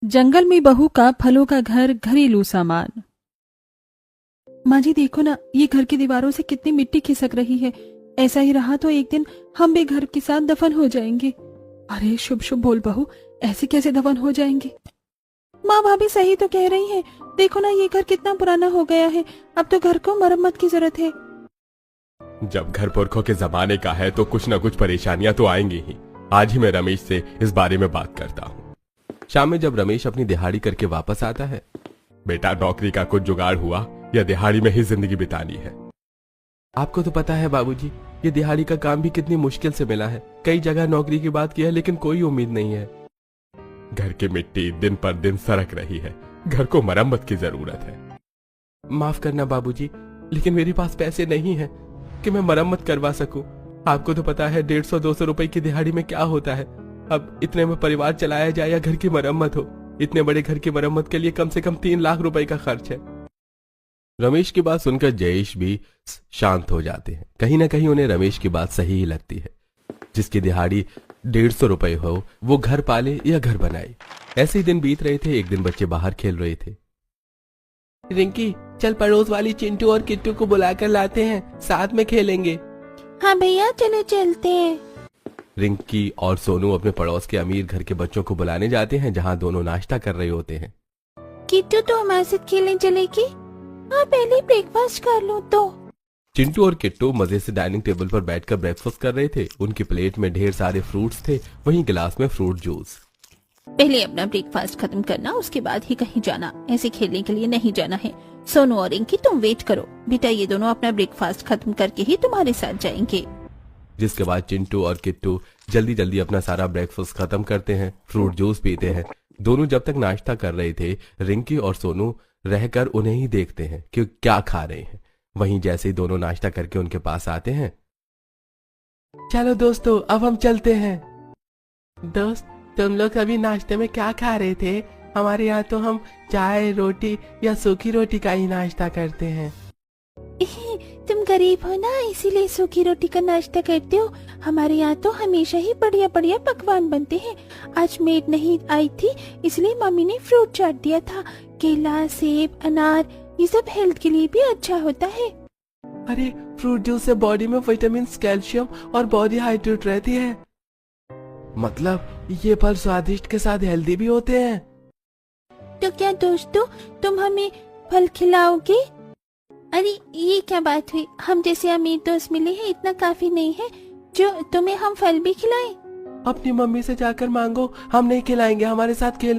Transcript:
जंगल में बहू का फलों का घर, घरेलू सामान। माँ जी देखो ना, ये घर की दीवारों से कितनी मिट्टी खिसक रही है। ऐसा ही रहा तो एक दिन हम भी घर के साथ दफन हो जाएंगे। अरे शुभ शुभ बोल बहू, ऐसे कैसे दफन हो जाएंगे? माँ भाभी सही तो कह रही हैं। देखो ना, ये घर कितना पुराना हो गया है। अब तो घर को मरम्मत की जरूरत है। जब घर पुरखों के जमाने का है तो कुछ न कुछ परेशानियां तो आएंगी ही। आज ही मैं रमेश से इस बारे में बात करता हूँ। शाम में जब रमेश अपनी दिहाड़ी करके वापस आता है, बेटा नौकरी का कुछ जुगाड़ हुआ या दिहाड़ी में ही जिंदगी बितानी है? आपको तो पता है बाबूजी, ये दिहाड़ी का काम भी कितनी मुश्किल से मिला है। कई जगह नौकरी की बात की है लेकिन कोई उम्मीद नहीं है। घर की मिट्टी दिन पर दिन सरक रही है, घर को मरम्मत की जरूरत है। माफ करना बाबूजी, लेकिन मेरे पास पैसे नहीं है कि मैं मरम्मत करवा सकूं। आपको तो पता है 150-200 रुपए की दिहाड़ी में क्या होता है। अब इतने में परिवार चलाया जाए या घर की मरम्मत हो, इतने बड़े घर की मरम्मत के लिए कम से कम 3 लाख रुपए का खर्च है। रमेश की बात सुनकर जयेश भी शांत हो जाते हैं। कहीं ना कहीं उन्हें रमेश की बात सही ही लगती है। जिसकी दिहाड़ी 150 रुपए हो, वो घर पाले या घर बनाए। ऐसे ही दिन बीत रहे थे। एक दिन बच्चे बाहर खेल रहे थे। रिंकी, चल पड़ोस वाली चिंटू और किट्टू को बुलाकर लाते हैं, साथ में खेलेंगे। हाँ भैया, चलो चलते हैं। रिंकी और सोनू अपने पड़ोस के अमीर घर के बच्चों को बुलाने जाते हैं, जहां दोनों नाश्ता कर रहे होते हैं। किट्टू तो हमारे साथ खेलने चलेगी? हाँ, पहले ब्रेकफास्ट कर लो तो। चिंटू और किट्टू मजे से डाइनिंग टेबल पर बैठकर ब्रेकफास्ट कर रहे थे। उनकी प्लेट में ढेर सारे फ्रूट्स थे, वहीं गिलास में फ्रूट जूस। पहले अपना ब्रेकफास्ट खत्म करना, उसके बाद ही कहीं जाना। ऐसे खेलने के लिए नहीं जाना है। सोनू और रिंकी, तुम वेट करो। बेटा ये दोनों अपना ब्रेकफास्ट खत्म करके ही तुम्हारे साथ जाएंगे। जिसके बाद चिंटू और किट्टू जल्दी जल्दी अपना सारा ब्रेकफास्ट खत्म करते हैं, फ्रूट जूस पीते हैं। दोनों जब तक नाश्ता कर रहे थे, रिंकी और सोनू रहकर उन्हें ही देखते हैं कि क्या खा रहे हैं। वहीं जैसे ही दोनों नाश्ता करके उनके पास आते हैं, चलो दोस्तों अब हम चलते हैं। दोस्त, तुम लोग अभी नाश्ते में क्या खा रहे थे? हमारे यहाँ तो हम चाय, रोटी या सूखी रोटी का ही नाश्ता करते हैं। तुम गरीब हो ना, इसीलिए सूखी रोटी का नाश्ता करते हो। हमारे यहाँ तो हमेशा ही बढ़िया बढ़िया पकवान बनते हैं। आज मेड नहीं आई थी, इसलिए मम्मी ने फ्रूट चाट दिया था। केला, सेब, अनार, ये सब हेल्थ के लिए भी अच्छा होता है। अरे फ्रूट जूस से बॉडी में विटामिन, कैल्शियम और बॉडी हाइड्रेट रहती है। मतलब ये फल स्वादिष्ट के साथ हेल्दी भी होते हैं। तो क्या दोस्तों, तुम हमें फल खिलाओगे? अरे ये क्या बात हुई? हम जैसे अमीर दोस्त मिले हैं इतना काफी नहीं है जो तुम्हें हम फल भी खिलाएं। अपनी मम्मी से जाकर मांगो, हम नहीं खिलाएंगे, हमारे साथ खेल।